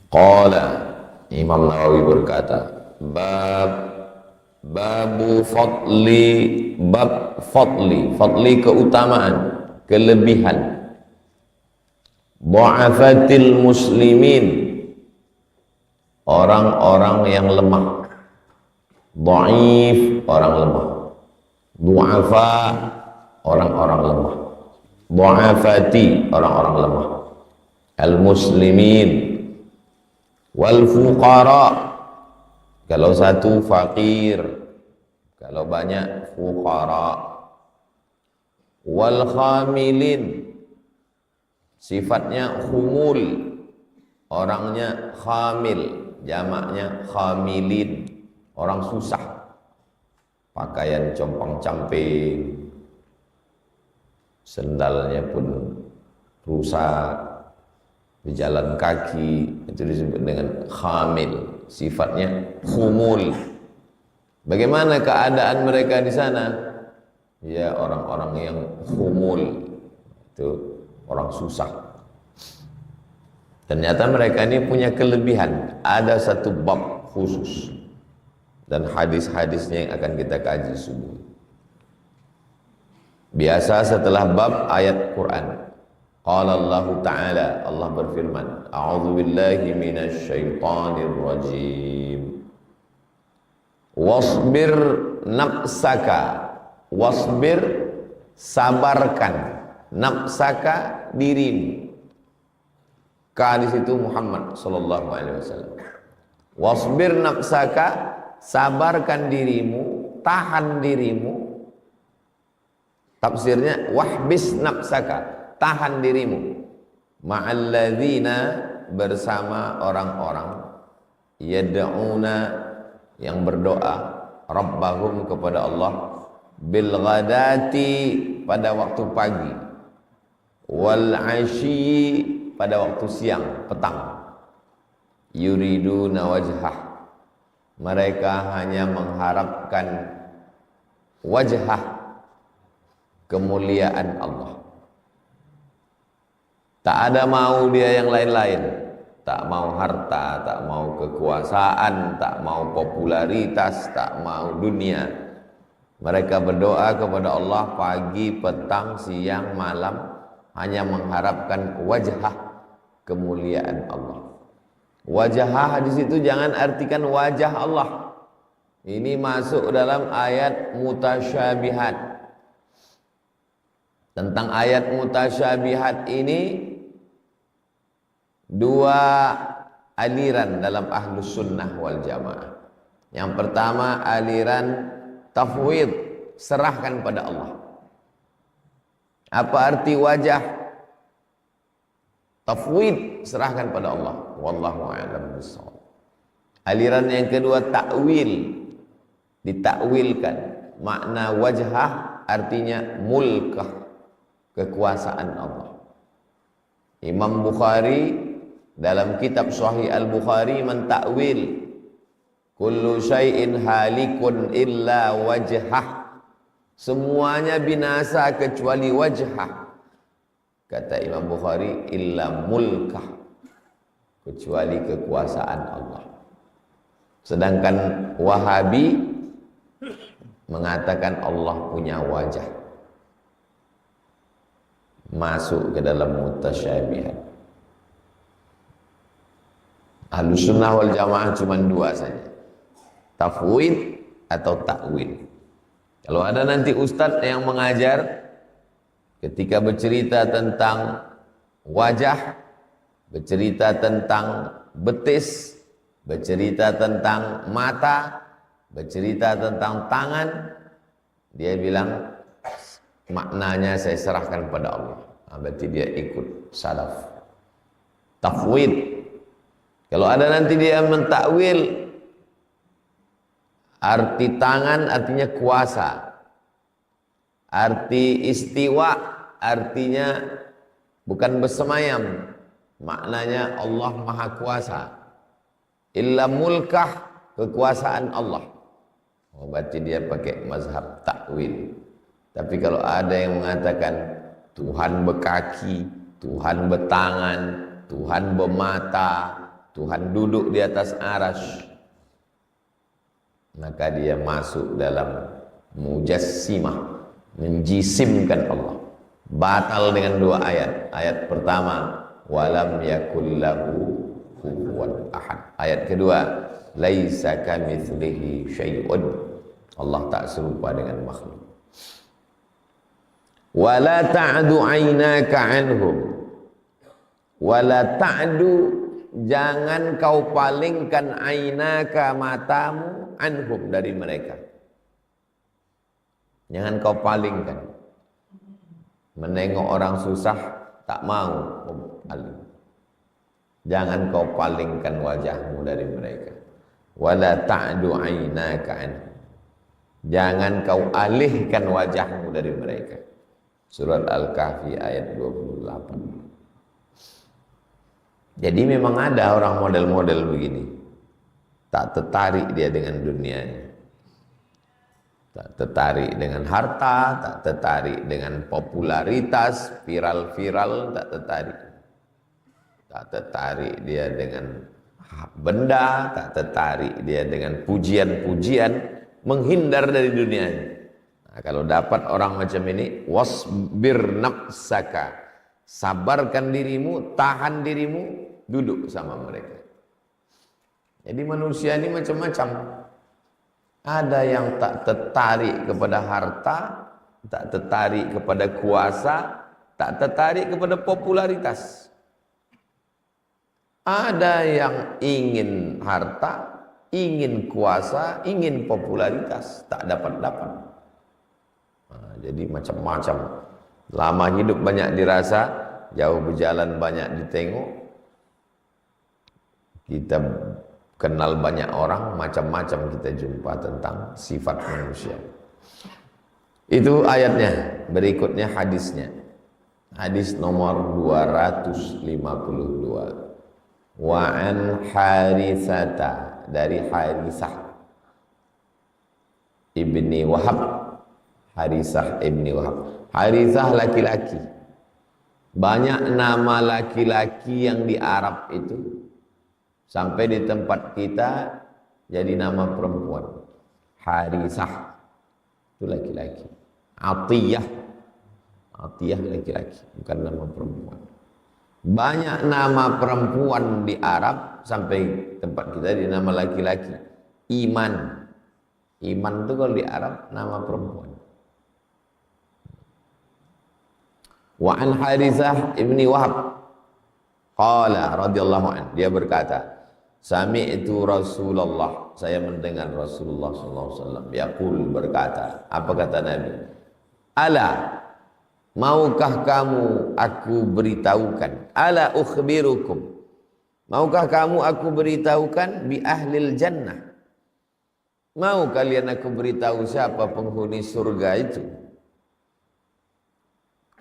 Qala, Imam Nawawi berkata, babu fadli keutamaan, kelebihan du'afatil muslimin, orang-orang yang lemah. Dhaif, orang lemah. Du'afa, orang-orang lemah. Du'afati, orang-orang lemah. Al-muslimin wal fuqara, kalau satu fakir, kalau banyak fuqara. Wal khamilin, sifatnya khumul, orangnya khamil, jamaknya khamilin, orang susah, pakaian compang-camping, sendalnya pun rusak, berjalan kaki, itu disebut dengan khamil, sifatnya khumul. Bagaimana keadaan mereka di sana? Ya, orang-orang yang khumul, itu orang susah. Ternyata mereka ini punya kelebihan, ada satu bab khusus dan hadis-hadisnya yang akan kita kaji subuh. Biasa setelah bab ayat Quran, qala Allah Ta'ala, Allah berfirman, a'udzu billahi minasy syaithanir rajim. Wasbir nafsaka, wasbir, sabarkan, nafsaka, dirimu. Ka di situ Muhammad sallallahu alaihi wasallam. Wasbir nafsaka, sabarkan dirimu, tahan dirimu. Tafsirnya wahbis nafsaka, tahan dirimu. Ma'alladzina, bersama orang-orang, yad'una, yang berdoa, rabbahum, kepada Allah, bil ghadati, pada waktu pagi, wal asyi, pada waktu siang, petang. Yuriduna wajhah, mereka hanya mengharapkan wajhah, kemuliaan Allah. Tak ada mau dia yang lain-lain, tak mau harta, tak mau kekuasaan, tak mau popularitas, tak mau dunia. Mereka berdoa kepada Allah pagi, petang, siang, malam, hanya mengharapkan wajhah, kemuliaan Allah. Wajhah di situ jangan artikan wajah Allah. Ini masuk dalam ayat mutasyabihat. Tentang ayat mutasyabihat ini, dua aliran dalam ahlus sunnah wal jamaah. Yang pertama aliran tafwid, serahkan pada Allah. Apa arti wajah? Tafwid, serahkan pada Allah. Wallahu a'lam bishawab. Aliran yang kedua takwil, ditakwilkan. Makna wajhah artinya mulkah, kekuasaan Allah. Imam Bukhari dalam kitab Sahih Al-Bukhari mentakwil kullu syai'in halikun illa wajhah, semuanya binasa kecuali wajhah. Kata Imam Bukhari, illa mulkah, kecuali kekuasaan Allah. Sedangkan Wahabi mengatakan Allah punya wajah, masuk ke dalam mutasyabihat. Ahlus sunnah wal jamaah cuma dua saja, tafwid atau takwil. Kalau ada nanti ustadz yang mengajar, ketika bercerita tentang wajah, bercerita tentang betis, bercerita tentang mata, bercerita tentang tangan, dia bilang maknanya saya serahkan pada Allah. Berarti dia ikut salaf. Tafwid. Kalau ada nanti dia mentakwil, arti tangan artinya kuasa, arti istiwa artinya bukan bersemayam, maknanya Allah maha kuasa. Illa mulkah, kekuasaan Allah. Berarti dia pakai mazhab takwil. Tapi kalau ada yang mengatakan Tuhan berkaki, Tuhan bertangan, Tuhan bermata, Tuhan duduk di atas arasy, maka dia masuk dalam mujassimah, menjisimkan Allah. Batal dengan dua ayat. Ayat pertama, walam yakul lahu kufuwan ahad. Ayat kedua, laisa kamitslihi syai'un. Allah tak serupa dengan makhluk. Wala ta'du 'ainaka 'anhum. Wala ta'du, jangan kau palingkan 'ainaka, matamu, anhum, dari mereka. Jangan kau palingkan. Menengok orang susah tak mau paling. Jangan kau palingkan wajahmu dari mereka. Wala ta'du 'ainaka anhum. Jangan kau alihkan wajahmu dari mereka. Surat Al-Kahfi ayat 28. Jadi memang ada orang model-model begini. Tak tertarik dia dengan dunianya. Tak tertarik dengan harta, tak tertarik dengan popularitas, viral-viral, tak tertarik. Tak tertarik dia dengan benda, tak tertarik dia dengan pujian-pujian, menghindar dari dunianya. Nah, kalau dapat orang macam ini, wasbir nafsaka, sabarkan dirimu, tahan dirimu, duduk sama mereka. Jadi manusia ini macam-macam. Ada yang tak tertarik kepada harta, tak tertarik kepada kuasa, tak tertarik kepada popularitas. Ada yang ingin harta, ingin kuasa, ingin popularitas, tak dapat-dapat. Nah, jadi macam-macam. Lama hidup banyak dirasa, jauh berjalan banyak ditengok. Kita kenal banyak orang, macam-macam kita jumpa tentang sifat manusia. Itu ayatnya. Berikutnya hadisnya. Hadis nomor 252. Wa an Haritsata, dari Haritsah ibni Wahab. Haritsah ibni Wahab. Haritsah laki-laki. Banyak nama laki-laki yang di Arab itu, sampai di tempat kita jadi nama perempuan. Haritsah itu laki-laki. Atiyah, Atiyah laki-laki, bukan nama perempuan. Banyak nama perempuan di Arab, sampai tempat kita di nama laki-laki. Iman, Iman itu kalau di Arab nama perempuan. Wa an Haritsah ibni Wahab qala radhiyallahu anhu, dia berkata, sami'tu Rasulullah, saya mendengar Rasulullah sallallahu alaihi wasallam yaqul, berkata. Apa kata Nabi? Ala, maukah kamu aku beritahukan, ala ukhbirukum, maukah kamu aku beritahukan bi ahlil jannah, mau kalian aku beritahu siapa penghuni surga itu?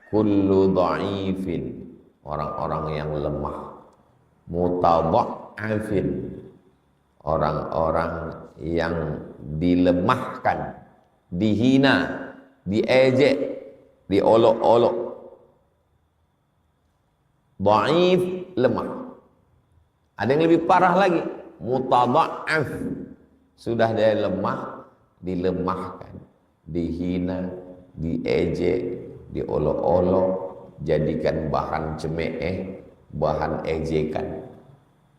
Kullu dha'ifin, orang-orang yang lemah, mutadha'afin, orang-orang yang dilemahkan, dihina, diejek, diolok-olok. Dha'if, lemah. Ada yang lebih parah lagi, mutadha'af, sudah dia lemah, dilemahkan, dihina, diejek, diolok-olok, jadikan bahan cemooh, bahan ejekan.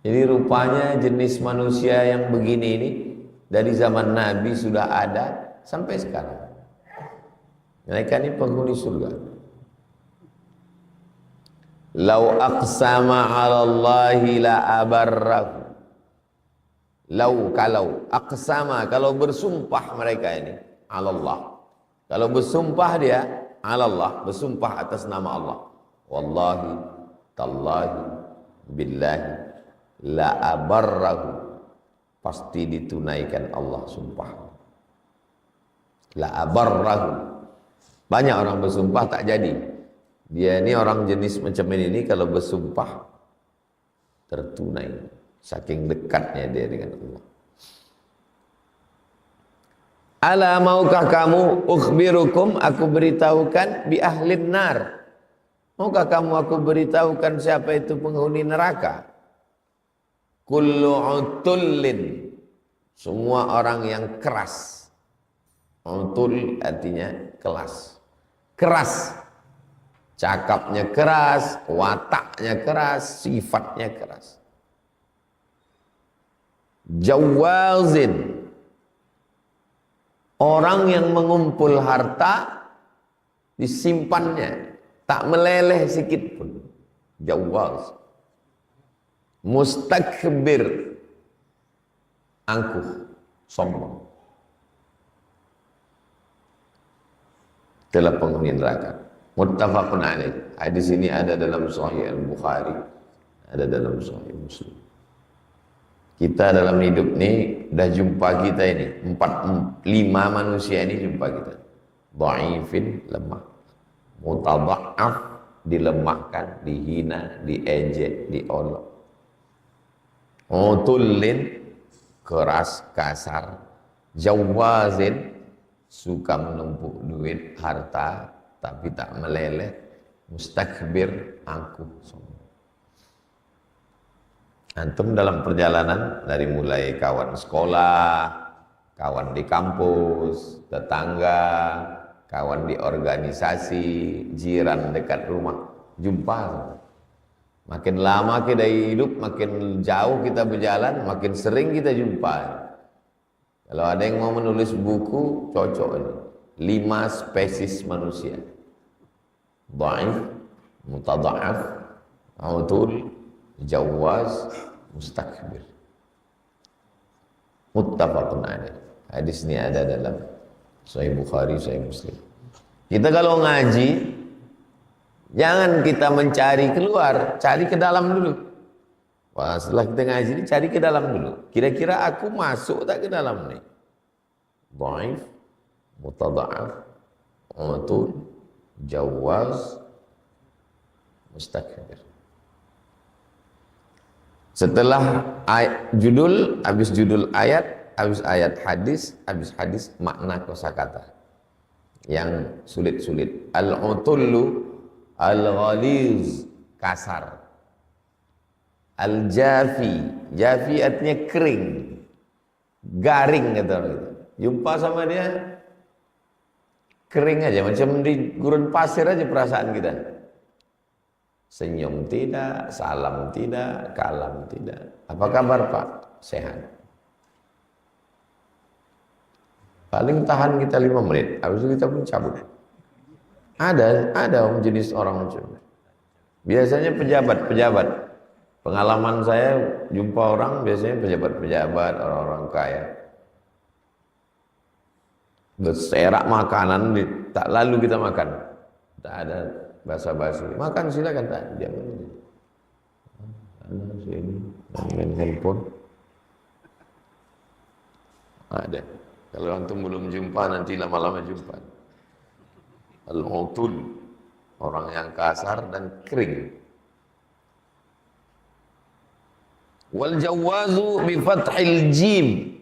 Jadi rupanya jenis manusia yang begini ini dari zaman Nabi sudah ada sampai sekarang. Mereka ini penghuni surga. Lau aqsama 'ala Allahi la abarrahu. Lau, kalau aqsama, kalau bersumpah mereka ini 'ala Allah. Kalau bersumpah dia 'ala Allah, bersumpah atas nama Allah. Wallahi, tallahi, billahi, la abarrahu, pasti ditunaikan Allah sumpah. La abarrahu. Banyak orang bersumpah tak jadi. Dia ini orang jenis macam ini kalau bersumpah tertunai, saking dekatnya dia dengan Allah. Ala, maukah kamu ukhbirukum, aku beritahukan bi ahlin nar, maukah kamu aku beritahukan siapa itu penghuni neraka? kullu utullin, semua orang yang keras. Utul artinya kelas, keras, cakapnya keras, wataknya keras, sifatnya keras. Jawazin, orang yang mengumpul harta disimpannya, tak meleleh sedikit pun. Jawaz. Mustakbir, angkuh, sombong. Itulah penghuni neraka. Muttafaqun alaih. Hadis ini ada dalam Sahih Al-Bukhari, ada dalam Sahih Muslim. Kita dalam hidup ini dah jumpa kita ini 4-5 manusia ini jumpa kita. Dhaifin, lemah. Mutadha'af, dilemahkan, dihina, diejek, diolok. Utullin, keras, kasar. Jawazin, suka menumpuk duit, harta, tapi tak meleleh. Mustakbir, angkuh, sombong. Antum dalam perjalanan dari mulai kawan sekolah, kawan di kampus, tetangga, kawan di organisasi, jiran dekat rumah, jumpa. Makin lama kita hidup, makin jauh kita berjalan, makin sering kita jumpa. Kalau ada yang mau menulis buku, cocok ini. 5 spesies manusia. Dhaif, mutadha'af, utul, jawaz, mustakbir. Muttafaqun alaih. Hadis ini ada dalam Sahih Bukhari, Sahih Muslim. Kita kalau ngaji, jangan kita mencari keluar, cari ke dalam dulu. Wah, setelah kita ngaji ini cari ke dalam dulu. Kira-kira aku masuk tak ke dalam nih? Dhaif, mutadha'af, utul, jawaz, mustakbir. Setelah judul, habis judul ayat, habis ayat hadis, habis hadis makna kosakata yang sulit-sulit. Al-utullu al-ghaliz, kasar. Al-jafi, jafi artinya kering, garing kata orang itu. Jumpa sama dia kering aja, macam di gurun pasir aja perasaan kita. Senyum tidak, salam tidak, kalam tidak. Apa kabar Pak? Sehat. Paling tahan kita 5 menit, habis itu kita pun cabut. Ada jenis orang macam itu. Biasanya pejabat. Pengalaman saya jumpa orang biasanya pejabat-pejabat, orang-orang kaya. Berserak makanan, tak lalu kita makan. Tak ada basa-basi. Makan silakan, tak diam. Sini, main handphone. Ada. Kalau antum belum jumpa, nanti lama-lama jumpa. Al-utul, orang yang kasar dan kering. Wal jawazu bi fathil jim,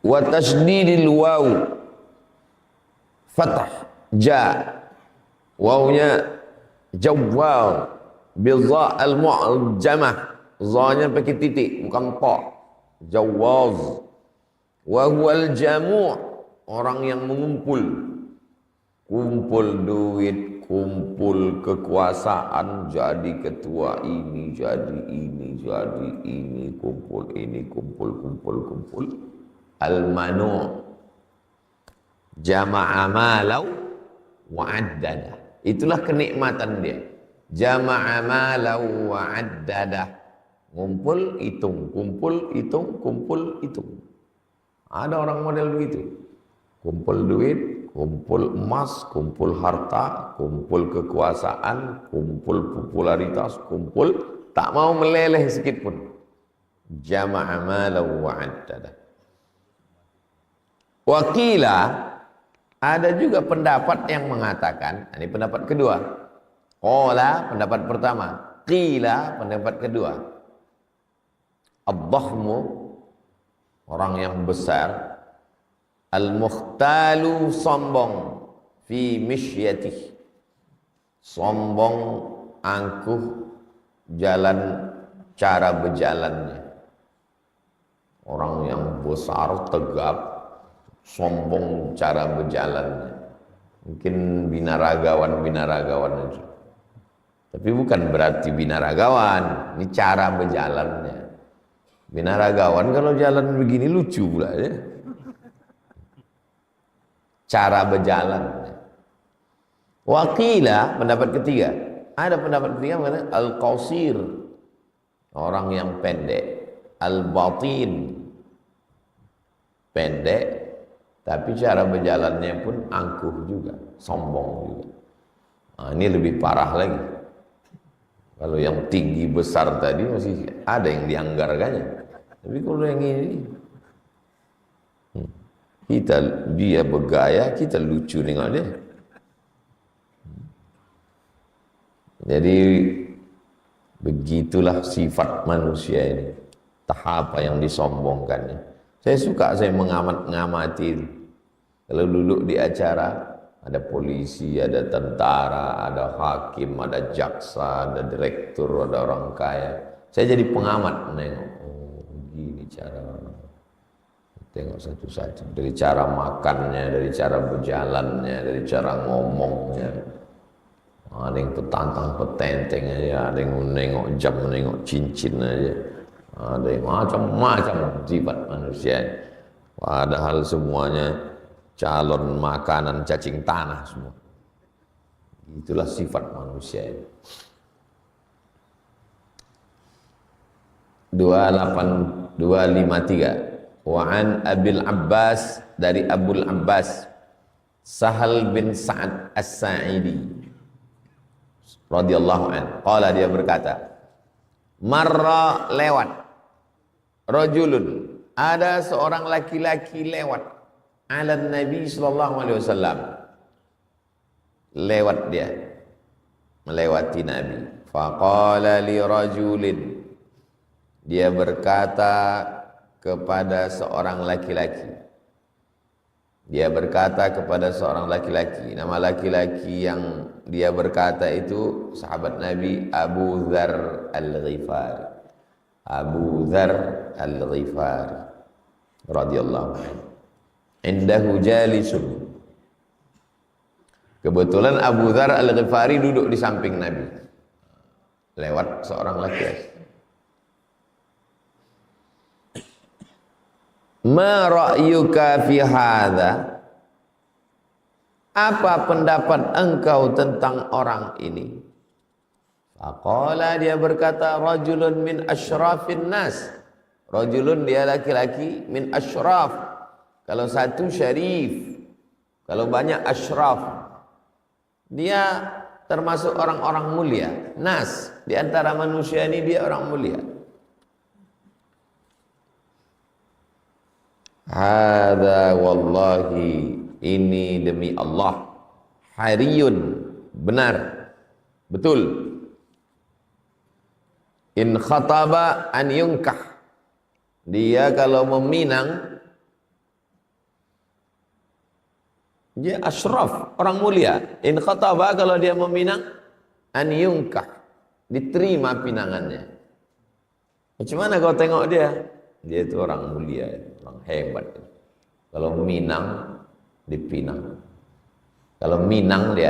wa tasydidil waw, fathah ja, wawnya jawwal, bi dha al mu'jamah, dhanya pakai titik bukan pa, jawaz. Wa huwal jamu', orang yang mengumpul, kumpul duit, kumpul kekuasaan, jadi ketua ini, jadi ini, jadi ini, kumpul ini, kumpul. Al-manu' jama'a malau wa'addada. Itulah kenikmatan dia. Jama'a malau wa'addada. Ngumpul, hitung, kumpul, hitung, kumpul, hitung. Ada orang model begitu. Kumpul duit, kumpul emas, kumpul harta, kumpul kekuasaan, kumpul popularitas, kumpul, tak mau meleleh sedikit pun. Jama'a malau wa'addada. Wakila, ada juga pendapat yang mengatakan, ini pendapat kedua. Qala, pendapat pertama. Qila, pendapat kedua. Ad-dhahmu, orang yang besar. Al-mukhtalu, sombong. Fi misyatih, sombong angkuh jalan cara berjalannya. Orang yang besar, tegap, sombong cara berjalannya. Mungkin binaragawan itu. Tapi bukan berarti binaragawan, ini cara berjalannya. Binaragawan kalau jalan begini lucu pula ya. Cara berjalannya. Wakila, pendapat ketiga. Ada pendapat ketiga mana? Al-qasir, orang yang pendek. Al-batin, pendek, tapi cara berjalannya pun angkuh juga, sombong juga. Nah, ini lebih parah lagi. Kalau yang tinggi besar tadi masih ada yang dianggarkannya. Tapi kalau yang ini, dia bergaya, kita lucu dengan dia. Jadi begitulah sifat manusia ini. Tahap yang disombongkannya. Saya mengamati. Kalau duduk di acara, ada polisi, ada tentara, ada hakim, ada jaksa, ada direktur, ada orang kaya. Saya jadi pengamat menengok. Oh, begini cara orang. Tengok satu-satu. Dari cara makannya, dari cara berjalannya, dari cara ngomongnya. Ada yang petantang-petenteng aja, ada yang menengok jam, menengok cincin aja. Ada yang macam-macam sifat manusia. Padahal semuanya calon makanan cacing tanah semua. Itulah sifat manusia. 253. Wa an Abil Abbas, dari Abul Abbas Sahal bin Sa'ad As-Sa'idi radhiyallahu anhu, qala, dia berkata, marra, lewat, rajulun, ada seorang laki-laki lewat, ala Nabi sallallahu alaihi wasallam, lewat dia, melewati Nabi. Faqala li rajulin, dia berkata kepada seorang laki-laki. Dia berkata kepada seorang laki-laki. Nama laki-laki yang dia berkata itu sahabat Nabi Abu Dzar Al-Ghifari. Abu Dzar Al-Ghifari radhiyallahu anhu. Indahu jalisun. Kebetulan Abu Dzar Al-Ghifari duduk di samping Nabi. Lewat seorang laki-laki. Ma ra'yuka fi hadza? Apa pendapat engkau tentang orang ini? Faqala, dia berkata, rajulun min asyrafin nas. Rajulun, dia laki-laki, min asyraf. Kalau satu syarif, kalau banyak asyraf, dia termasuk orang-orang mulia. Nas, di antara manusia ini dia orang mulia. Hadza wallahi, ini demi Allah, hariyun, benar, betul. In khataba an yunkah, dia kalau meminang, dia asyraf, orang mulia. In khataba, kalau dia meminang, an yunkah, diterima pinangannya. Macam mana kau tengok dia? Dia itu orang mulia, orang hebat. Kalau minang, dipinang. Kalau minang dia,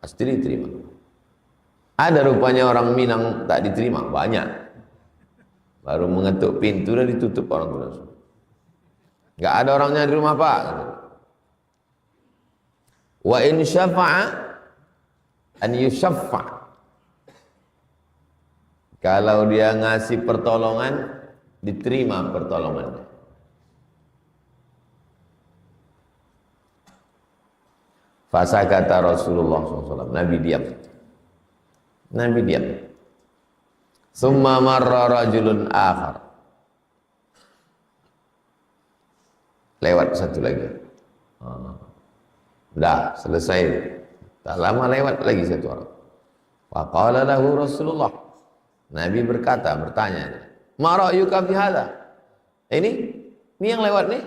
pasti diterima. Ada rupanya orang Minang tak diterima, banyak. Baru mengetuk pintu dan ditutup orang itu. Enggak ada orangnya di rumah, Pak. Wa in syafa'a an yusyaffa. Kalau dia ngasih pertolongan, diterima pertolongannya. Fasa kata Rasulullah SAW, Nabi diam. Nabi diam. Summa marra rajulun akhar. Lewat satu lagi. Dah selesai. Tak lama lewat lagi satu orang. Faqala lahu Rasulullah. Nabi berkata, bertanya, ma ra'yuka fi hadza? Ini yang lewat nih.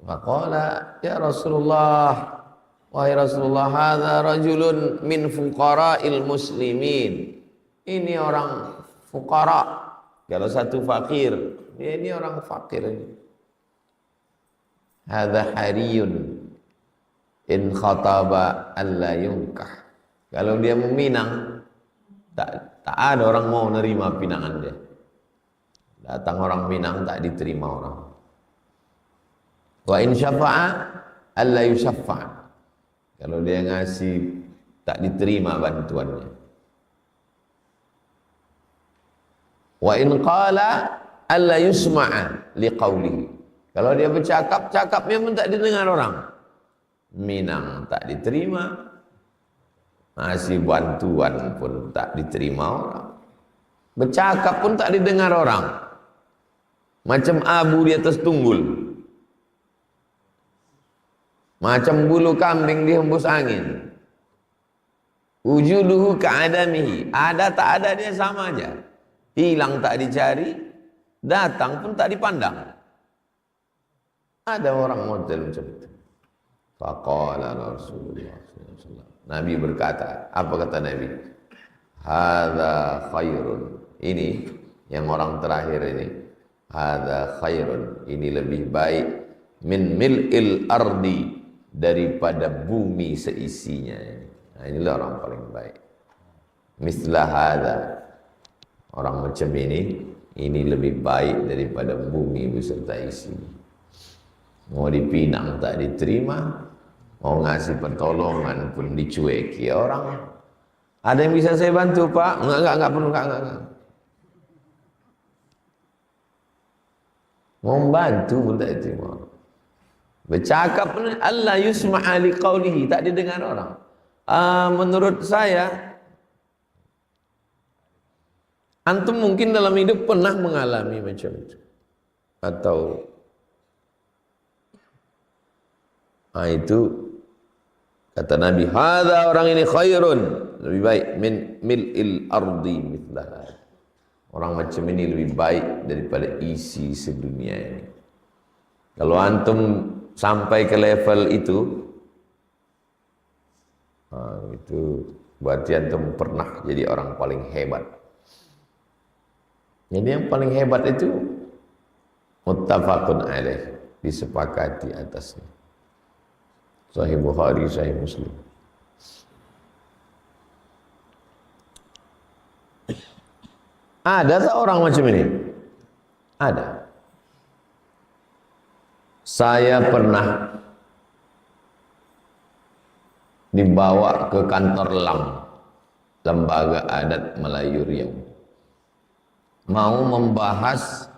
Faqala, ya Rasulullah, wahai Rasulullah, hadza rajulun min fuqara'il muslimin. Ini orang fuqara. Kalau satu fakir, dia ini orang fakir ini. Hadza hariyun in khataba alla yunkah. Kalau dia meminang, tak ada orang mau nerima pinangan dia. Datang orang Minang tak diterima orang. Wa in syafa'a alla yusaffa'. Kalau dia ngasih tak diterima bantuannya. Wa in qala alla yusma'a liqaulihi. Kalau dia bercakap, cakapnya pun tak didengar orang. Minang tak diterima, ngasih bantuan pun tak diterima orang. Bercakap pun tak didengar orang. Macam abu di atas tunggul, macam bulu kambing dihembus angin. Wujuduhu ka'adamihi. Ada tak ada dia sama aja. Hilang tak dicari, datang pun tak dipandang. Ada orang model macam itu. Faqala Rasulullah SAW. Nabi berkata, apa kata Nabi? Hadza khairun. Ini yang orang terakhir ini. Hadza khairun. Ini lebih baik min mil'il ardi, daripada bumi seisinya. Nah, inilah orang paling baik. Mislah hadza. Orang macam ini lebih baik daripada bumi beserta isinya. Mau dipinang tak diterima, mau ngasih pertolongan pun dicueki orang. Ada yang bisa saya bantu, Pak? Enggak perlu, enggak. Mau bantu pun tak diterima. Bercakap pun Allah yusma'a liqaulihi, tak didengar orang. Menurut saya, antum mungkin dalam hidup pernah mengalami macam itu. Atau itu kata Nabi, hadza orang ini khairun, lebih baik min mil'il ardi mithlah. Orang macam ini lebih baik daripada isi sedunia ini. Kalau antum sampai ke level itu berarti antum pernah jadi orang paling hebat. Jadi yang paling hebat itu muttafaqun alaih, disepakati atasnya. Sahih Bukhari, Sahih Muslim. Ada tak orang macam ini? Ada. Saya pernah dibawa ke kantor LAM, Lembaga Adat Melayu Riau. Mau membahas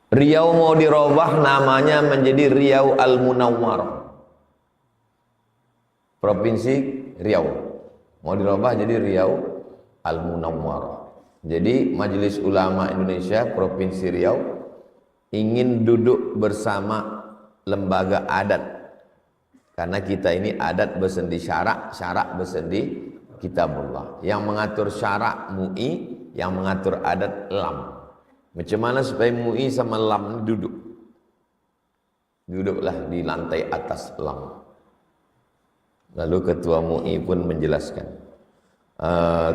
Riau mau dirubah namanya menjadi Riau Al-Munawwarah. Provinsi Riau mau dirubah jadi Riau Al-Munawwarah. Jadi Majelis Ulama Indonesia Provinsi Riau ingin duduk bersama lembaga adat. Karena kita ini adat bersendi syarak, syarak bersendi kitabullah. Yang mengatur syarak MUI, yang mengatur adat LAM. Macam mana supaya MUI sama LAM duduk? Duduklah di lantai atas LAM. Lalu ketua MUI pun menjelaskan,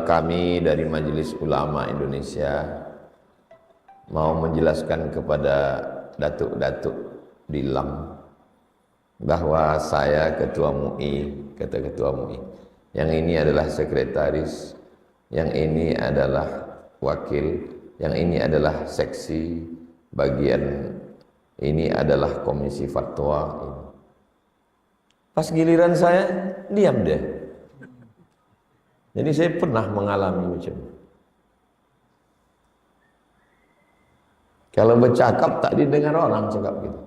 kami dari Majelis Ulama Indonesia mau menjelaskan kepada datuk-datuk di LAM bahwa saya ketua MUI, kata ketua MUI, yang ini adalah sekretaris, yang ini adalah wakil, yang ini adalah seksi, bagian ini adalah komisi fatwa. Pas giliran saya, diam deh. Jadi saya pernah mengalami macam itu. Kalau bercakap tak didengar orang cakap gitu.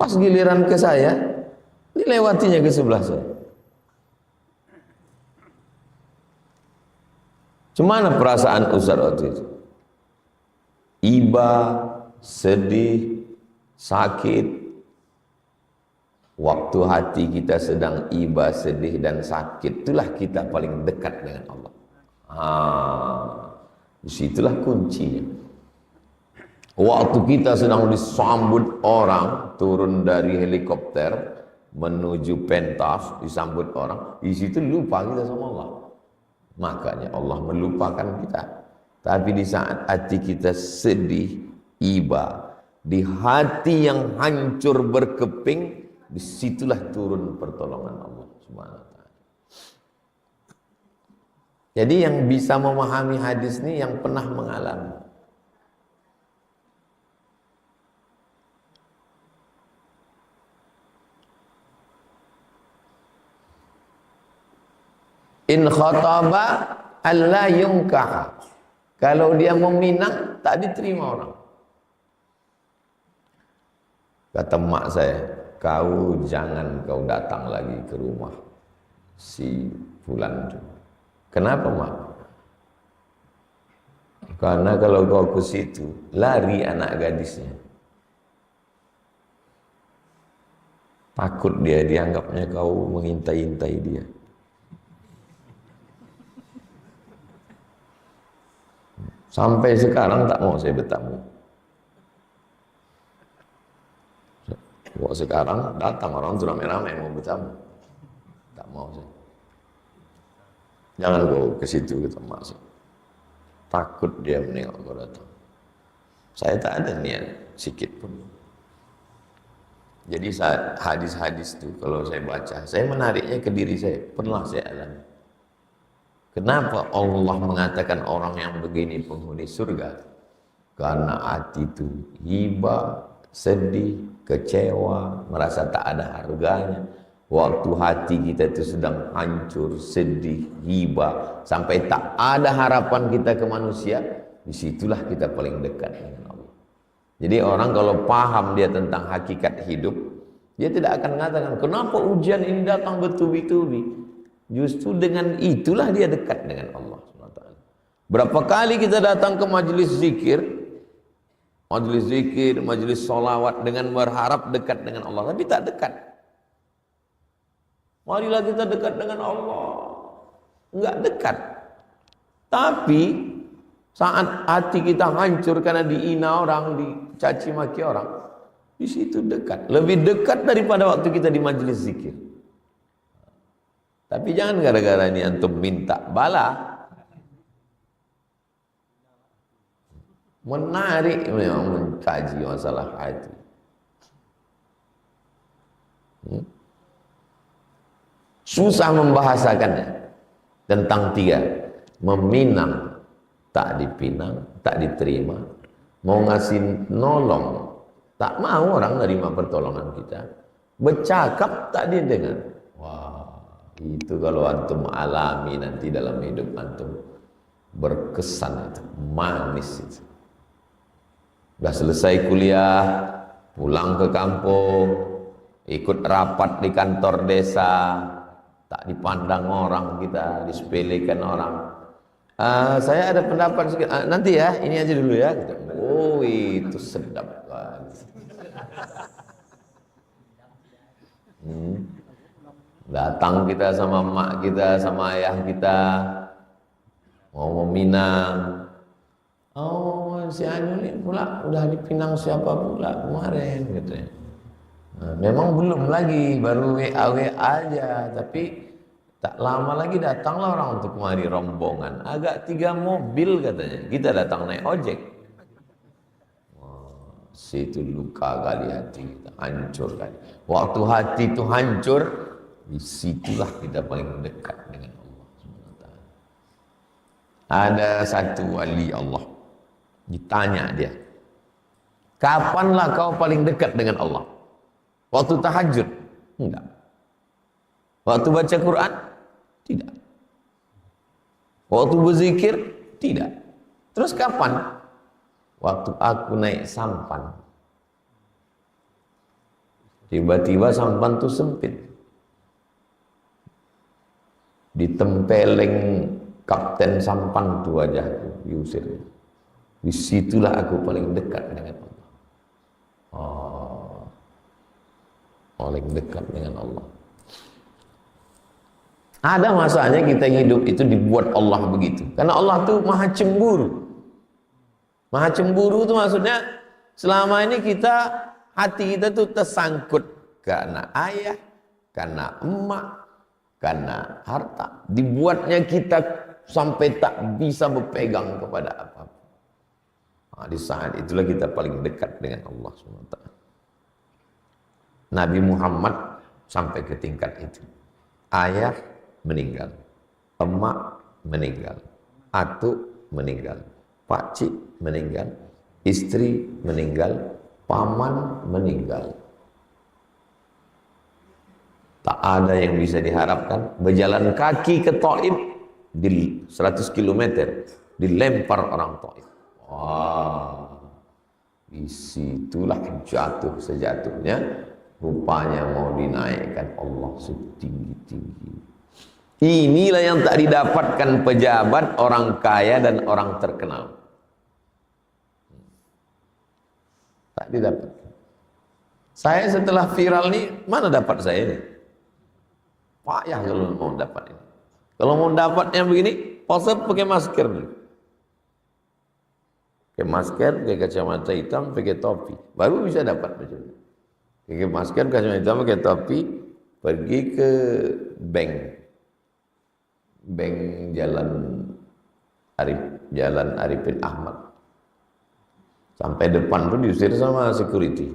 Pas giliran ke saya, dilewatinya ke sebelah saya. Cemana perasaan Ustaz waktu itu? Iba, sedih, sakit. Waktu hati kita sedang iba, sedih dan sakit, itulah kita paling dekat dengan Allah. Disitulah kuncinya. Waktu kita sedang disambut orang turun dari helikopter menuju pentas, disambut orang, di situ lupa kita sama Allah. Makanya Allah melupakan kita. Tapi di saat hati kita sedih, iba, di hati yang hancur berkeping, disitulah turun pertolongan Allah Subhanahu wa ta'ala. Jadi yang bisa memahami hadis ini yang pernah mengalami. In khataba alla yunkaha. Kalau dia meminang tak diterima orang. Kata mak saya, kau jangan kau datang lagi ke rumah si fulan itu. Kenapa mak? Karena kalau kau ke situ lari anak gadisnya. Takut dia dianggapnya kau mengintai-intai dia. Sampai sekarang tak mau saya bertamu. Kok sekarang datang orang tuh ramai-ramai mau bertamu. Tak mau saya. Jangan kau ke situ kita masuk. Takut dia menengok kau datang. Saya tak ada niat sikit pun. Jadi saat hadis-hadis itu kalau saya baca, saya menariknya ke diri saya. Pernah saya alami. Kenapa Allah mengatakan orang yang begini penghuni surga? Karena hati itu hibah, sedih, kecewa, merasa tak ada harganya. Waktu hati kita itu sedang hancur, sedih, hibah, sampai tak ada harapan kita ke manusia, disitulah kita paling dekat dengan Allah. Jadi orang kalau paham dia tentang hakikat hidup, dia tidak akan mengatakan, kenapa ujian ini datang bertubi-tubi? Justru dengan itulah dia dekat dengan Allah SWT. Berapa kali kita datang ke majelis zikir, majelis sholawat dengan berharap dekat dengan Allah, tapi tak dekat. Marilah kita dekat dengan Allah, enggak dekat. Tapi saat hati kita hancur karena dihina orang, dicaci maki orang, di situ dekat, lebih dekat daripada waktu kita di majelis zikir. Tapi jangan gara-gara ini antum minta bala. Menarik memang mengkaji masalah hati. Susah membahasakannya. Tentang tiga. Meminang, tak dipinang, tak diterima. Mau ngasih nolong, tak mau orang nerima pertolongan kita. Bercakap tak didengar. Wah. Itu kalau antum alami nanti dalam hidup antum berkesan itu, manis itu. Sudah selesai kuliah, pulang ke kampung, ikut rapat di kantor desa, tak dipandang orang kita, disepelekan orang. Saya ada pendapat sedikit. Nanti ya, ini aja dulu ya. Oh itu sedap banget. Datang kita sama mak kita, sama ayah kita, mau meminang. Oh si Anu ini pula udah dipinang siapa pula kemarin gitu ya. Nah, memang belum lagi, baru WA aja, tapi tak lama lagi datanglah orang untuk kemari rombongan. Agak 3 mobil katanya, kita datang naik ojek. Wah, situ luka kali hati kita, hancur kali. Waktu hati itu hancur, disitulah kita paling dekat dengan Allah SWT. Ada satu wali Allah, ditanya dia, kapanlah kau paling dekat dengan Allah? Waktu tahajud? Enggak. Waktu baca Quran? Tidak. Waktu berzikir? Tidak. Terus kapan? Waktu aku naik sampan. Tiba-tiba sampan itu sempit. Ditempeleng kapten sampan itu wajahku, diusir. Disitulah aku paling dekat dengan Allah. Paling dekat dengan Allah. Ada masanya kita hidup itu dibuat Allah begitu. Karena Allah tuh maha cemburu. Maha cemburu itu maksudnya Selama ini kita, hati kita tuh tersangkut karena ayah, karena emak, karena harta. Dibuatnya kita sampai tak bisa berpegang kepada apa-apa. Nah, di saat itulah kita paling dekat dengan Allah SWT. Nabi Muhammad sampai ke tingkat itu. Ayah meninggal, emak meninggal, atuk meninggal, pakcik meninggal, istri meninggal, paman meninggal. Tak ada yang bisa diharapkan. Berjalan kaki ke Taif di 100 km dilempar orang Taif. Wah, disitulah jatuh sejatuhnya. Rupanya mau dinaikkan Allah setinggi-tinggi. Inilah yang tak didapatkan pejabat, orang kaya dan orang terkenal. Tak didapatkan. Saya setelah viral nih, mana dapat saya ini? Payah kalau mau dapat ini. Kalau mau dapat yang begini, pose pakai masker dulu. Pakai masker, pakai kacamata hitam, pakai topi. Baru bisa dapat macam ini. Pakai masker, kacamata hitam, pakai topi, pergi ke bank Jalan Arifin Ahmad. Sampai depan tuh diusir sama security.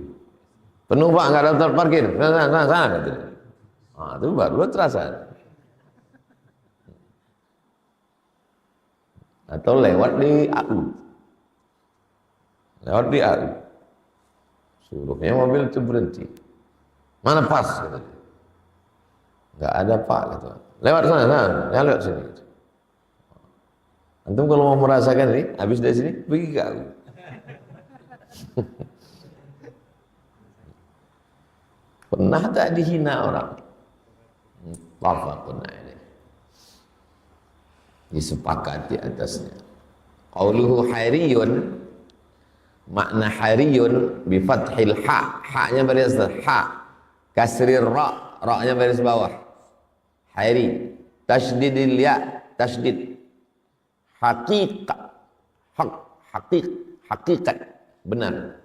Penuh Pak, nggak ada tempat parkir. Sana katanya. Nah, itu baru terasa. Atau lewat di AU. Suruhnya mobil itu berhenti. Mana pas? Katanya. Nggak ada Pak. Katanya. Lewat sana. Ya lewat sini. Antum kalau mau merasakan ini, habis dari sini, pergi ke AU. Pernah tak dihina orang? Wafakun ini disepakati atasnya. Qauluhu hariyun, makna hariyun bi fathil ha, ha-nya baris ha, kasrir ra, ra-nya baris bawah. Hari, tasydidil ya, tasydid. Haqiqah, hakikat, benar.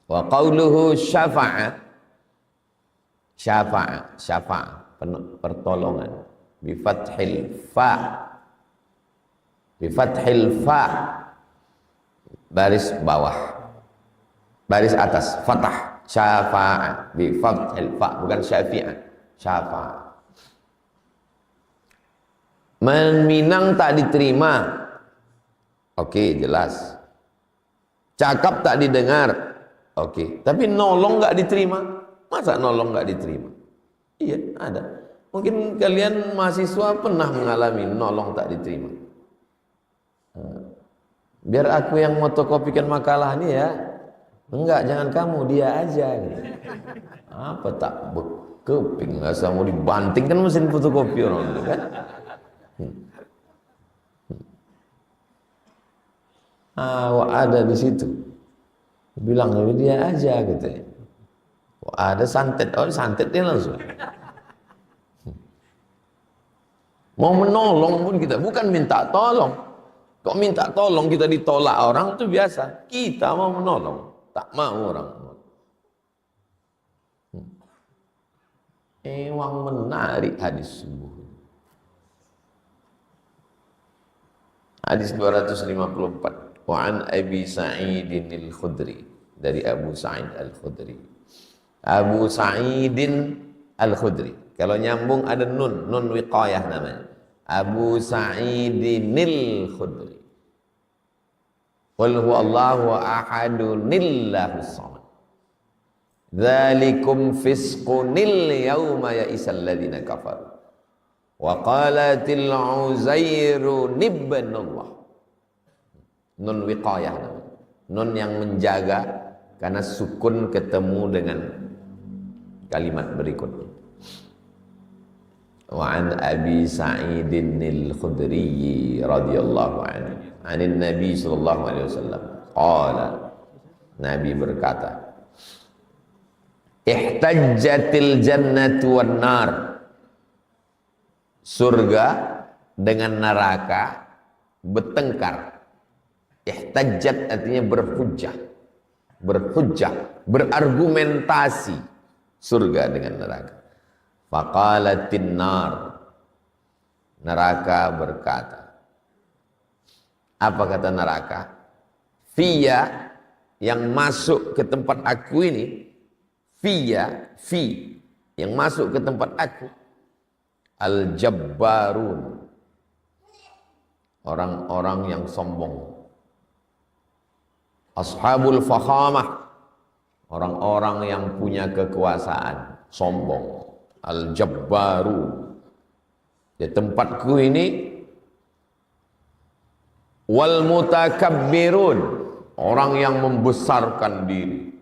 Wa qauluhu syafa'a, pertolongan. Bi fathil fa, baris bawah, baris atas, fathah. Syafa'a bi fathil fa, bukan syafi'a, syafa'a. Meminang tak diterima. Oke, jelas. Cakap tak didengar. Oke, tapi nolong nggak diterima. Masa nolong nggak diterima? Iya, ada. Mungkin kalian mahasiswa pernah mengalami nolong tak diterima. Biar aku yang motokopikan makalah ini ya. Enggak, jangan kamu, dia aja. Gitu. Apa tak berkeping, nggak mau dibanting kan mesin fotokopi orang itu kan? Ada di situ. Bilang dia aja gitu ya. Ada santet, santet dia langsung. Mau menolong pun kita bukan minta tolong. Kok minta tolong kita ditolak orang itu biasa. Kita mau menolong, tak mau orang. Emang menarik hadis subuh. Hadis 254. Wa an Abi Sa'idin al-Khudri, dari Abu Sa'id al-Khudri. Abu Sa'idin al-Khudri. Kalau nyambung ada nun wiqayah namanya. Abu Sa'idin al-Khudri. Qul huwallahu ahadunillahus samad. Dzalikum fisqunil yauma ya'isal ladzina kafaru. Wa qalatil Uzairu ibnullah. Nun wiqayah namanya. Nun yang menjaga karena sukun ketemu dengan kalimat berikutnya. Wa an Abi Sa'idin al-Khudri radhiyallahu anhu, anin Nabi sallallahu alaihi wasallam qala, Nabi berkata, ihtajjatil jannatu wan nar, surga dengan neraka bertengkar. Ihtajat artinya berhujjah. Berhujjah, berargumentasi surga dengan neraka. Faqalatin nar, neraka berkata. Apa kata neraka? Fiya, yang masuk ke tempat aku ini, fiya, fi, yang masuk ke tempat aku, al-jabbarun, orang-orang yang sombong, ashabul fakhamah, orang-orang yang punya kekuasaan, sombong, al-jabbarun. Di tempatku ini, wal mutakabbirun, orang yang membesarkan diri,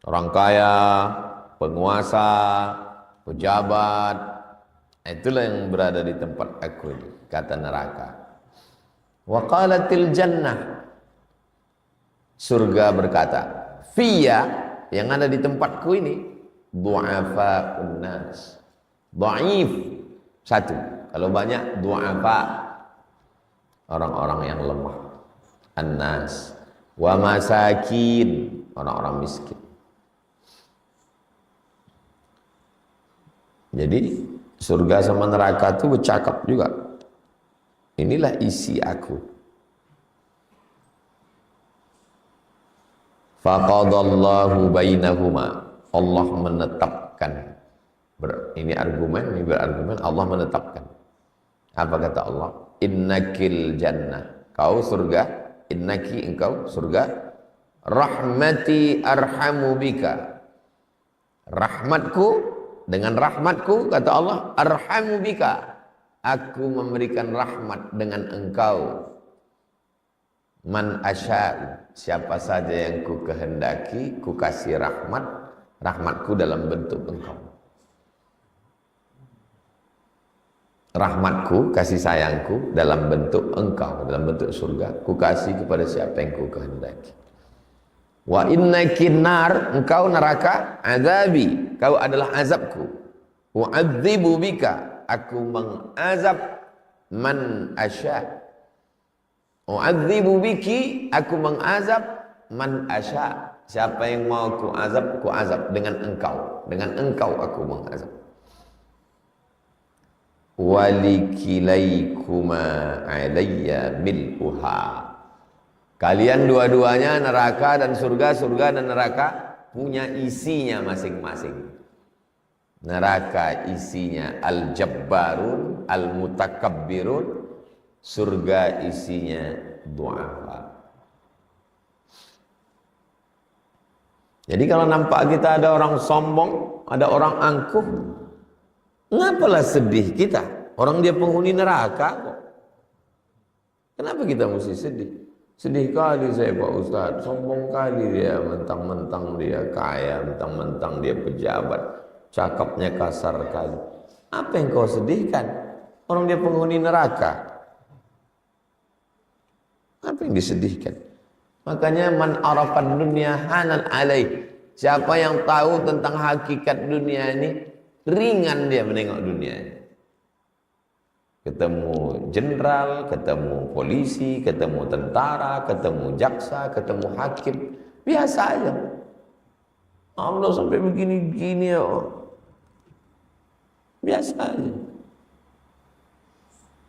orang kaya, penguasa, pejabat, itulah yang berada di tempat aku ini, kata neraka. Wa qalatil jannah, surga berkata, fiya, yang ada di tempatku ini, du'afa'un nas, dhaif, satu, kalau banyak du'afa, orang-orang yang lemah, annas, wa masakin, orang-orang miskin. Jadi surga sama neraka itu bercakap juga. Inilah isi aku. Faqadallahu bainahuma, Allah menetapkan. Ini argumen, ini berargumen, Allah menetapkan. Apa kata Allah? Innakil jannah, kau surga, innaki, engkau surga, rahmati arhamu bika, rahmatku, dengan rahmatku, kata Allah, arhamu bika, aku memberikan rahmat dengan engkau, man asya'u, siapa saja yang ku kehendaki, ku kasih rahmat, rahmatku dalam bentuk engkau. Rahmatku, kasih sayangku dalam bentuk engkau, dalam bentuk surga, ku kasih kepada siapa yang ku kehendaki. Wa innakin nar, engkau neraka, azabi, kau adalah azabku. U'adzibu bika, aku mengazab man asya. U'adzibu biki, aku mengazab man asya. Siapa yang mau ku azab dengan engkau. Dengan engkau aku mengazab. Walikilaikuma alayya mil'uha, kalian dua-duanya, neraka dan surga, surga dan neraka punya isinya masing-masing. Neraka isinya al-jabbarun, al-mutakabbirun, surga isinya du'afa. Jadi kalau nampak kita ada orang sombong, ada orang angkuh, ngapalah sedih kita? Orang dia penghuni neraka kok. Kenapa kita mesti sedih? Sedih kali saya Pak Ustaz, sombong kali dia, mentang-mentang dia kaya, mentang-mentang dia pejabat, cakapnya kasar kali. Apa yang kau sedihkan? Orang dia penghuni neraka. Apa yang disedihkan? Makanya man arafad dunya hanan alaih. Siapa yang tahu tentang hakikat dunia ini, ringan dia menengok dunia ini. Ketemu jenderal, ketemu polisi, ketemu tentara, ketemu jaksa, ketemu hakim, biasa aja. Allah sampai begini-begini ya. Biasa aja.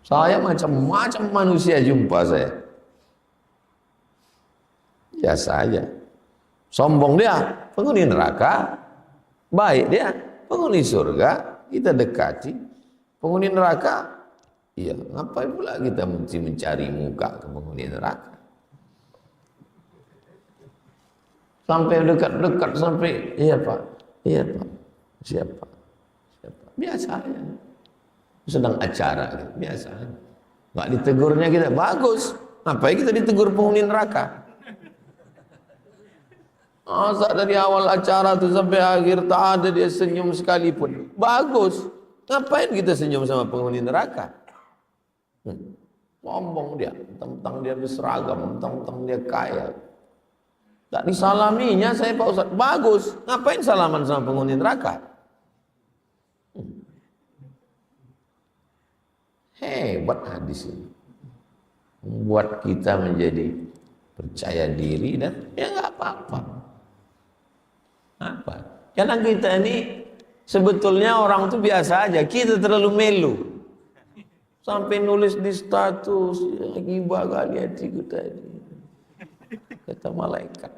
Saya macam-macam manusia jumpa saya. Biasa aja. Sombong dia, penghuni neraka. Baik dia, penghuni surga. Kita dekati. Penghuni neraka, iya, ngapain pula kita mesti mencari muka ke penghuni neraka? Sampai dekat-dekat, sampai, iya Pak, siapa? Biasa aja. Sedang acara, biasa aja. Nggak ditegurnya kita, bagus. Ngapain kita ditegur penghuni neraka? Masa dari awal acara tuh sampai akhir tak ada dia senyum sekalipun. Bagus. Ngapain kita senyum sama penghuni neraka? Sombong dia, tentang dia berseragam, tentang dia kaya. Tak disalaminya saya Pak Ustaz. Bagus. Ngapain salaman sama penghuni neraka? Hebat hadis ini. membuat kita menjadi percaya diri dan ya nggak apa-apa. Apa? Karena kita ini sebetulnya orang itu biasa aja, kita terlalu melu. Sampai nulis di status, gibah kali hatiku tadi. Kata malaikat.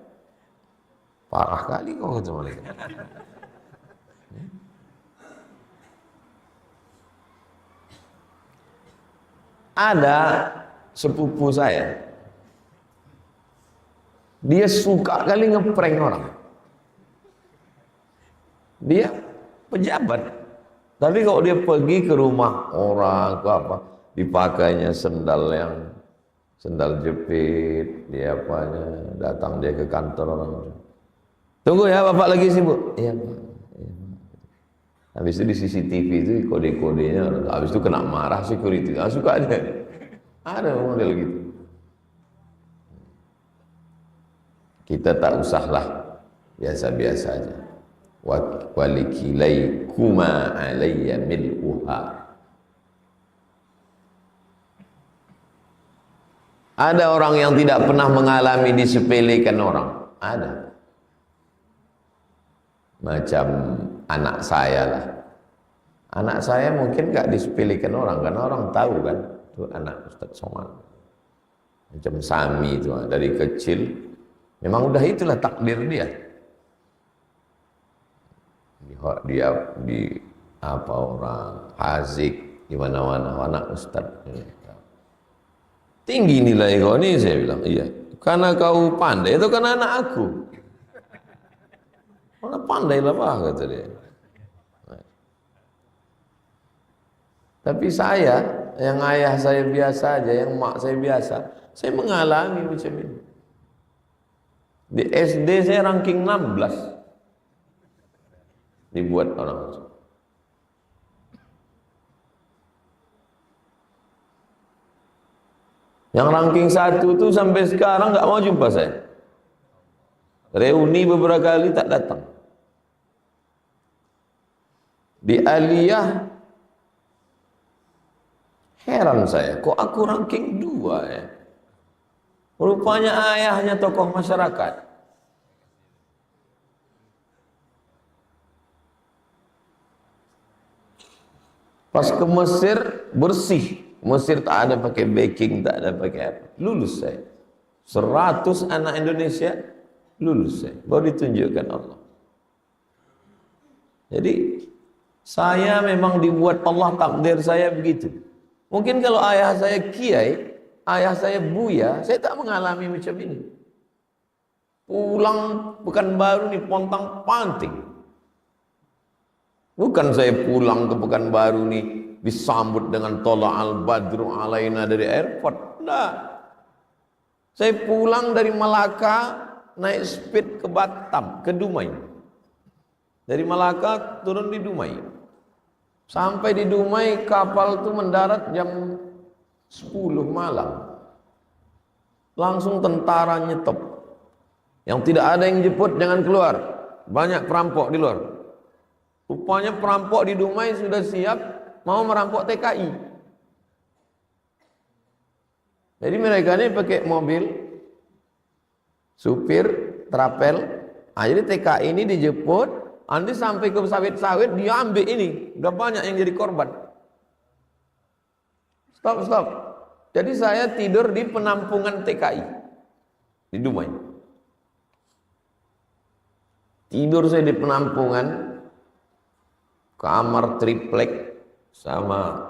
Parah kali kau kata malaikat. Ada sepupu saya, dia suka kali ngeprank orang. Dia pejabat, tapi kalau dia pergi ke rumah orang ke apa, dipakainya sendal jepit, dia apanya, datang dia ke kantor orang. Tunggu ya, bapak lagi sibuk. Iya pak. Habis itu di CCTV itu kode-kodenya, habis itu kena marah security. Suka aja. Ada model gitu. Kita tak usahlah, biasa-biasa aja. Walikilaykuma alayya mil'uha. Ada orang yang tidak pernah mengalami disepelekan orang. Ada. Macam anak saya lah. Anak saya mungkin gak disepelekan orang, karena orang tahu kan, itu anak Ustaz Somad. Macam Sami itu, dari kecil, memang udah itulah takdir dia. Dia di apa orang Hazik di mana-mana anak Ustaz. Tinggi nilai kau ini, saya bilang. Iya, karena kau pandai, itu karena anak aku. Mana pandai lah pak, kata dia. Tapi saya, yang ayah saya biasa aja, yang mak saya biasa, saya mengalami macam ini. Di SD saya ranking 16 dibuat orang. Yang ranking 1 tuh sampai sekarang nggak mau jumpa saya. Reuni beberapa kali tak datang. Di aliyah heran saya, kok aku ranking 2 ya? Rupanya ayahnya tokoh masyarakat. Pas ke Mesir bersih. Mesir tak ada pakai baking, tak ada pakai apa. Lulus saya. 100 anak Indonesia lulus saya. Baru ditunjukkan Allah. Jadi saya memang dibuat Allah, takdir saya begitu. Mungkin kalau ayah saya kiai, ayah saya buya, saya tak mengalami macam ini. Pulang Pekanbaru nih pontang panting. Bukan saya pulang ke Pekanbaru nih disambut dengan tola'al badru alaina dari airport. Enggak. Saya pulang dari Malaka naik speed ke Batam, ke Dumai. Dari Malaka turun di Dumai. Sampai di Dumai kapal itu mendarat jam 10 malam. Langsung tentara nyetop. Yang tidak ada yang jemput jangan keluar. Banyak perampok di luar. Rupanya perampok di Dumai sudah siap mau merampok TKI. Jadi mereka ini pakai mobil, supir, trapel. Jadi TKI ini dijemput, nanti sampai ke sawit-sawit dia ambil ini. Udah banyak yang jadi korban. Stop. Jadi saya tidur di penampungan TKI di Dumai. Tidur saya di penampungan, kamar triplek sama.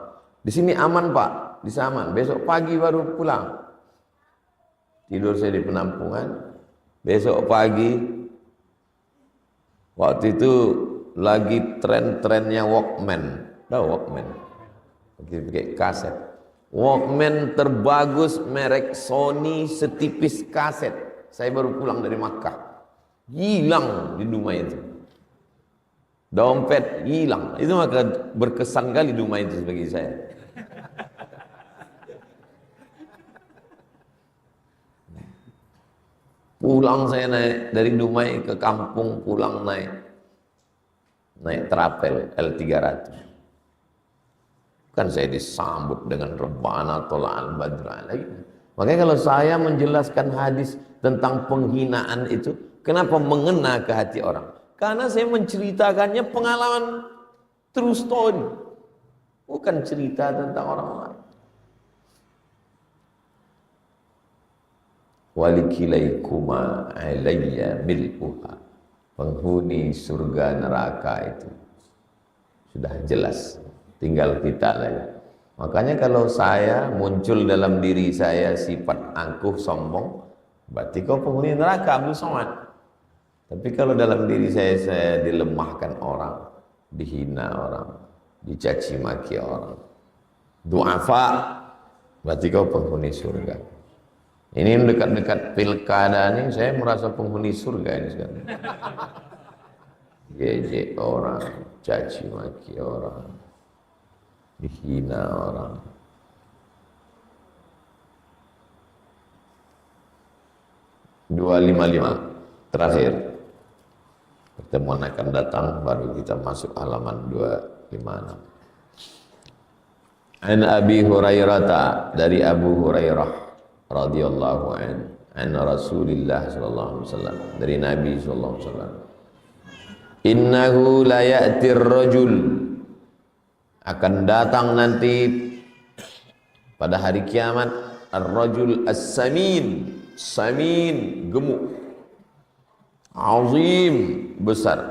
Di sini aman pak, di sana. Besok pagi baru pulang. Tidur saya di penampungan. Besok pagi, waktu itu lagi tren-trennya Walkman. Tahu Walkman? Pakai kaset. Walkman terbagus merek Sony setipis kaset. Saya baru pulang dari Makkah. Hilang di Dumai itu. Dompet hilang. Itu maka berkesan kali Dumai itu bagi saya. Pulang saya naik dari Dumai ke kampung, pulang naik trapel L300. Kan saya disambut dengan rebana tola'al badra lagi. Makanya kalau saya menjelaskan hadis tentang penghinaan itu, kenapa mengena ke hati orang? Karena saya menceritakannya pengalaman true story, bukan cerita tentang orang lain. Walikilaikuma alayya mil'uha. Penghuni surga neraka itu sudah jelas, tinggal kita lagi. Makanya kalau saya muncul dalam diri saya sifat angkuh sombong, berarti kau penghuni neraka Abdul Somad. Tapi kalau dalam diri saya dilemahkan orang, dihina orang, dicaci maki orang, du'afa, berarti kau penghuni surga. Ini dekat-dekat pilkada ini saya merasa penghuni surga ini sekarang. Gejek orang, caci maki orang, dihina orang. (255) terakhir. Pertemuan akan datang baru kita masuk halaman 256. An Abi Hurairah, dari Abu Hurairah radhiyallahu an Rasulillah sallallahu alaihi wasallam, dari Nabi sallallahu alaihi wasallam, innahu la ya'tir rajul, akan datang nanti pada hari kiamat ar-rajul as-samin, samin gemuk, azim besar,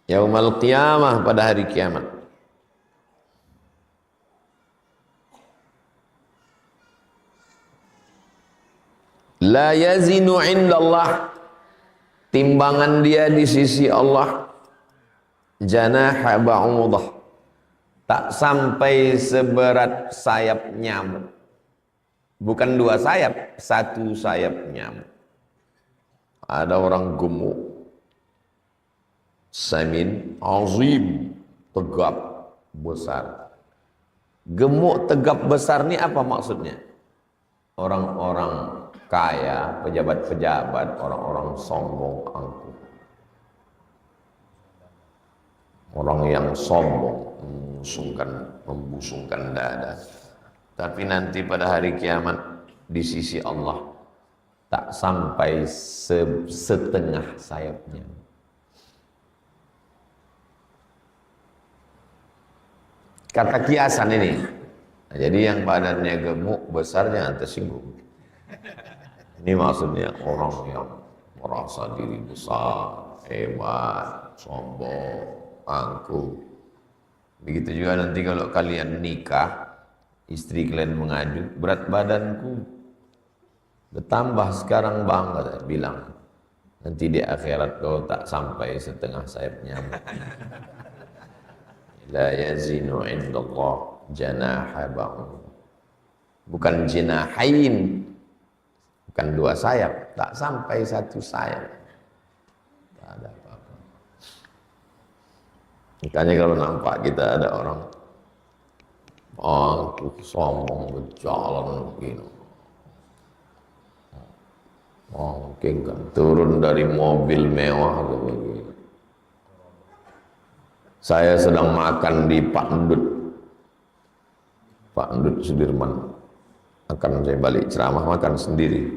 yaumal qiyamah pada hari kiamat. La yazinu indallah, timbangan dia di sisi Allah janaha ba'udah, tak sampai seberat sayap nyamuk. Bukan 2 sayap, 1 sayap nyamuk. Ada orang gemuk, samin, azim, tegap, besar. Gemuk, tegap, besar ini apa maksudnya? Orang-orang kaya, pejabat-pejabat, orang-orang sombong, angkuh. Orang yang sombong, membusungkan dada. Tapi nanti pada hari kiamat di sisi Allah tak sampai setengah sayapnya. Kata kiasan ini. Nah, jadi yang badannya gemuk, besar jangan tersinggung. Ini maksudnya orang yang merasa diri besar, hebat, sombong, angkuh. Begitu juga nanti kalau kalian nikah, istri kalian mengadu, berat badanku bertambah sekarang bang, kata bilang. Nanti di akhirat kau tak sampai setengah sayapnya. La yazinu indallah janaha ba'udah. Bukan jinahain, bukan 2 sayap, tak sampai 1 sayap. Tak ada apa-apa. Makanya kalau nampak kita ada orang sombong berjalan begini, mungkin kan turun dari mobil mewah atau begini. Saya sedang makan di Pak Endut Sudirman. Akan saya balik ceramah, makan sendiri.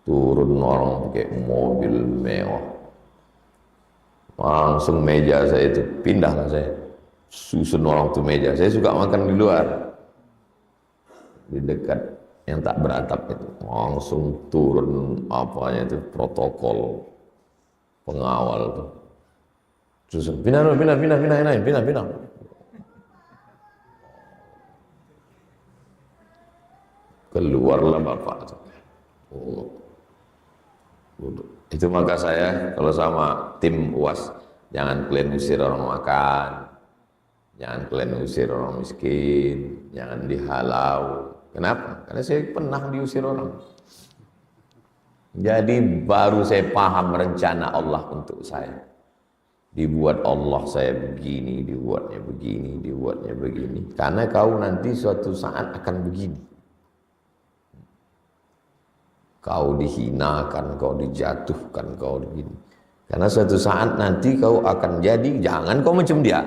Turun orang pakai mobil mewah. Langsung meja saya itu, pindahlah saya. Susun orang tuh meja. Saya suka makan di luar. Di dekat yang tak beratap itu. Langsung turun apanya itu, protokol pengawal tuh. Susun, pindah. Keluarlah bapak. Itu maka saya kalau sama tim UAS, jangan kalian usir orang makan, jangan kalian usir orang miskin, jangan dihalau. Kenapa? Karena saya pernah diusir orang. Jadi baru saya paham rencana Allah untuk saya. Dibuat Allah saya begini, dibuatnya begini. Karena kau nanti suatu saat akan begini. Kau dihinakan, kau dijatuhkan, kau begini. Karena suatu saat nanti kau akan jadi, jangan kau macam dia.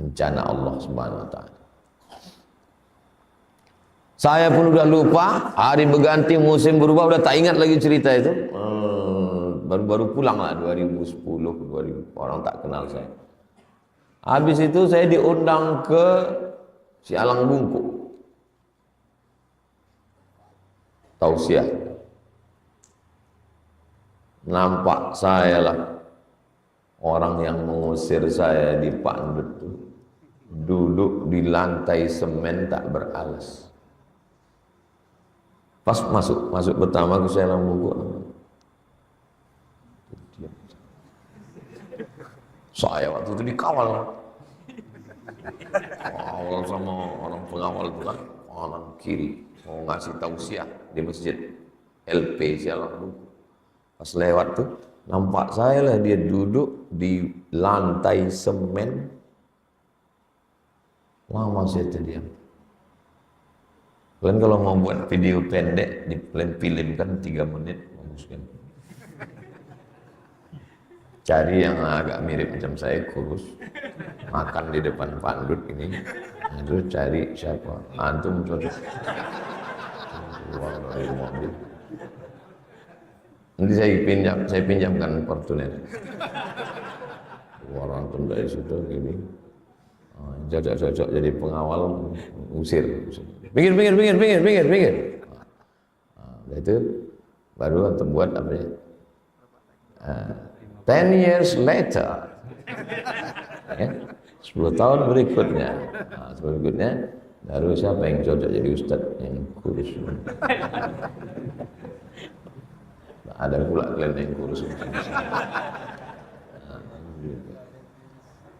rencana Allah Subhanahu wa taala. Saya pun udah lupa, hari berganti musim berubah udah tak ingat lagi cerita itu. Baru-baru pulang lah 2010, 2000, orang tak kenal saya. Habis itu saya diundang ke Sialang Bungkuk, tausiah. Nampak saya lah orang yang mengusir saya di Pandut tuh, duduk di lantai semen tak beralas. Pas masuk pertama ke Sialang Bungkuk, saya waktu itu dikawal sama orang pengawal itu kan, kanan kiri mau ngasih tausiah di masjid LP Sialang Bungkuk. Pas lewat tuh nampak saya lah, dia duduk di lantai semen. Lama saya terdiam. Kalian kalau mau buat video pendek, film kan 3 menit, bagus kan. Cari yang agak mirip macam saya, kurus, makan di depan Pandut ini. Itu cari siapa? Antum cocok. Keluar dari mobil. Nanti saya pinjamkan Fortuner. Keluar antum dari situ gini. Cocok jadi pengawal, usir. Pinggir. Nah, itu baru antum buat apa ya? 10 years later, ya, 10 tahun berikutnya, baru siapa yang cocok jadi ustadz yang kurus? Nah, ada pula kalian yang kurus.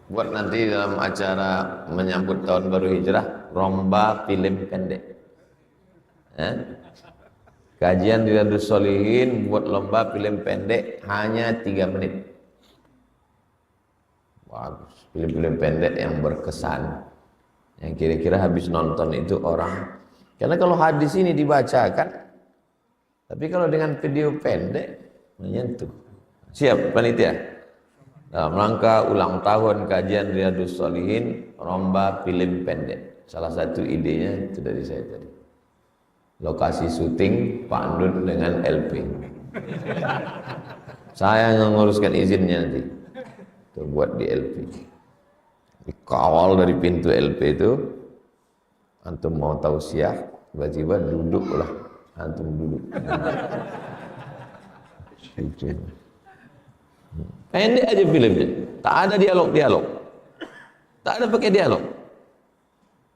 Buat nanti dalam acara menyambut tahun baru hijrah, lomba film pendek. Kajian di Riyadhus Shalihin buat lomba film pendek hanya 3 menit. Bagus, film-film pendek yang berkesan, yang kira-kira habis nonton itu orang. Karena kalau hadis ini dibacakan, tapi kalau dengan video pendek menyentuh. Siap panitia? Dalam rangka ulang tahun kajian Riyadhus Shalihin, lomba film pendek. Salah satu idenya itu dari saya tadi. Lokasi syuting Pandut dengan LP. Saya nguruskan izinnya nanti. Itu buat di LP. Dikawal dari pintu LP itu. Antum mau tausiah, tiba-tiba duduklah. Antum duduk. Pendek aja filmnya, tak ada dialog, tak ada pakai dialog.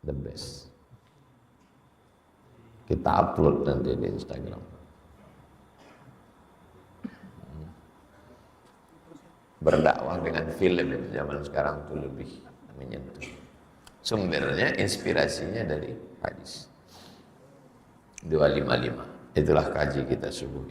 The best. Kita upload nanti di Instagram. Berdakwah dengan film zaman sekarang itu lebih menyentuh. Sumbernya, inspirasinya dari hadis 255. Itulah kaji kita subuh.